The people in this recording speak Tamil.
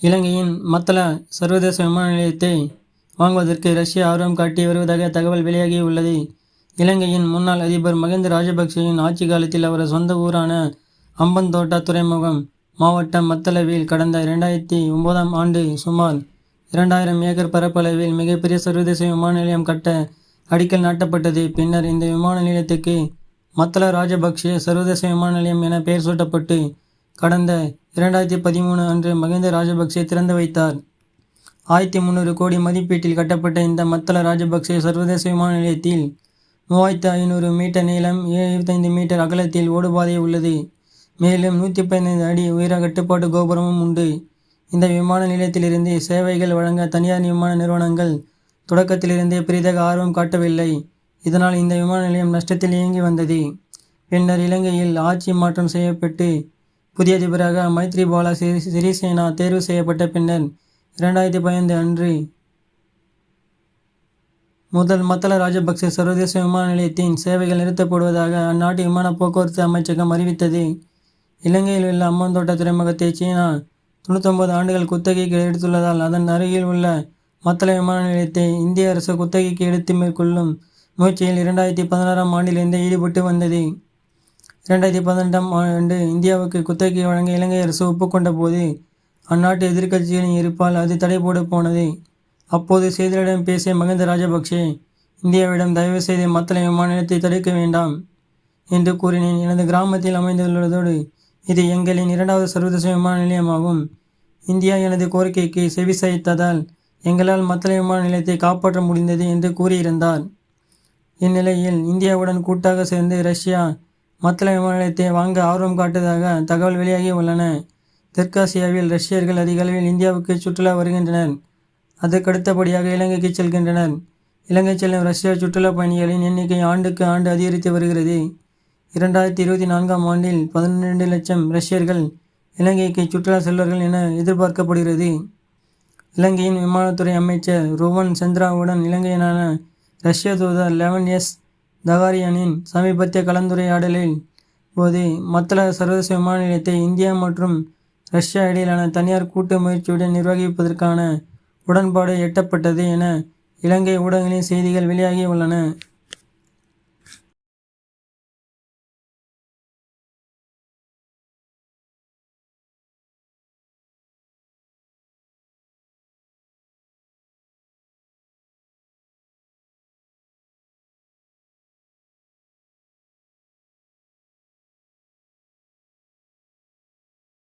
இலங்கையின் மத்தள சர்வதேச விமான நிலையத்தை வாங்குவதற்கு ரஷ்யா ஆர்வம் காட்டி வருவதாக தகவல் வெளியாகியுள்ளது. இலங்கையின் முன்னாள் அதிபர் மகிந்த ராஜபக்சேயின் ஆட்சி காலத்தில் அவரது சொந்த ஊரான அம்பந்தோட்டா துறைமுகம் மாவட்டம் மத்தளவில் கடந்த 2009ஆம் ஆண்டு சுமார் 2000 ஏக்கர் பரப்பளவில் மிகப்பெரிய சர்வதேச விமான நிலையம் கட்ட அடிக்கல் நாட்டப்பட்டது. பின்னர் இந்த விமான நிலையத்துக்கு மத்தள ராஜபக்சே சர்வதேச விமான நிலையம் என பெயர் சூட்டப்பட்டு கடந்த 2013 அன்று மகிந்த ராஜபக்சே திறந்து வைத்தார். 1300 கோடி மதிப்பீட்டில் கட்டப்பட்ட இந்த மத்தள ராஜபக்சே சர்வதேச விமான நிலையத்தில் 3500 மீட்டர் நீளம், 75 மீட்டர் அகலத்தில் ஓடுபாதை உள்ளது. மேலும் 115 அடி உயர கட்டுப்பாட்டு கோபுரமும் உண்டு. இந்த விமான நிலையத்திலிருந்து சேவைகள் வழங்க தனியார் விமான நிறுவனங்கள் தொடக்கத்திலிருந்தே பெரிதாக ஆர்வம் காட்டவில்லை. இதனால் இந்த விமான நிலையம் நஷ்டத்தில் இயங்கி வந்தது. பின்னர் இலங்கையில் ஆட்சி மாற்றம் செய்யப்பட்டு புதிய அதிபராக மைத்ரிபால சிறிசேனா தேர்வு செய்யப்பட்ட பின்னர் 2015 அன்று முதல் மத்தள ராஜபக்சே சர்வதேச விமான நிலையத்தின் சேவைகள் நிறுத்தப்படுவதாக அந்நாட்டு விமான போக்குவரத்து அமைச்சகம் அறிவித்தது. இலங்கையில் உள்ள அம்பந்தோட்டா துறைமுகத்தை சீனா 99 ஆண்டுகள் குத்தகைக்கு எடுத்துள்ளதால் அதன் அருகில் உள்ள மத்தள விமான நிலையத்தை இந்திய அரசு குத்தகைக்கு எடுத்து மேற்கொள்ளும் முயற்சியில் 2016ஆம் ஆண்டிலிருந்து ஈடுபட்டு வந்தது. 2018ஆம் ஆண்டு இந்தியாவுக்கு குத்தகை வழங்க இலங்கை அரசு ஒப்புக்கொண்ட போது அந்நாட்டு எதிர்க்கட்சிகளின் இருப்பால் அது தடைபோடு போனது. அப்போது செய்தியாளரிடம் பேசிய மகிந்த ராஜபக்சே, இந்தியாவிடம் தயவு செய்து மத்தள விமான நிலையத்தை தடுக்க வேண்டாம் என்று கூறினேன். எனது கிராமத்தில் அமைந்துள்ளதோடு இது எங்களின் 2வது சர்வதேச விமான நிலையமாகும். இந்தியா எனது கோரிக்கைக்கு செவிசாய்த்ததால் எங்களால் மத்தள விமான நிலையத்தை காப்பாற்ற முடிந்தது என்று கூறியிருந்தார். இந்நிலையில் இந்தியாவுடன் கூட்டாக சேர்ந்து ரஷ்யா மத்தள விமான நிலையத்தை வாங்க ஆர்வம் காட்டுவதாக தகவல் வெளியாகி உள்ளன. தெற்காசியாவில் ரஷ்யர்கள் அதிக அளவில் இந்தியாவுக்கு சுற்றுலா வருகின்றனர். அதற்கடுத்தபடியாக இலங்கைக்கு செல்கின்றனர். இலங்கை செல்லும் ரஷ்ய சுற்றுலா பயணிகளின் எண்ணிக்கை ஆண்டுக்கு ஆண்டு அதிகரித்து வருகிறது. 2024ஆம் ஆண்டில் 12 லட்சம் ரஷ்யர்கள் இலங்கைக்கு சுற்றுலா செல்வார்கள் என எதிர்பார்க்கப்படுகிறது. இலங்கையின் விமானத்துறை அமைச்சர் ருவன் சந்திராவுடன் இலங்கையினான ரஷ்ய தூதர் லெவன் எஸ் தகாரியனின் சமீபத்திய கலந்துரையாடலில் போது மத்தள சர்வதேச விமான நிலையத்தை இந்தியா மற்றும் ரஷ்யா இடையிலான தனியார் கூட்டு முயற்சியுடன் நிர்வகிப்பதற்கான உடன்பாடு எட்டப்பட்டது என இலங்கை ஊடகங்களின் செய்திகள் வெளியாகி உள்ளன.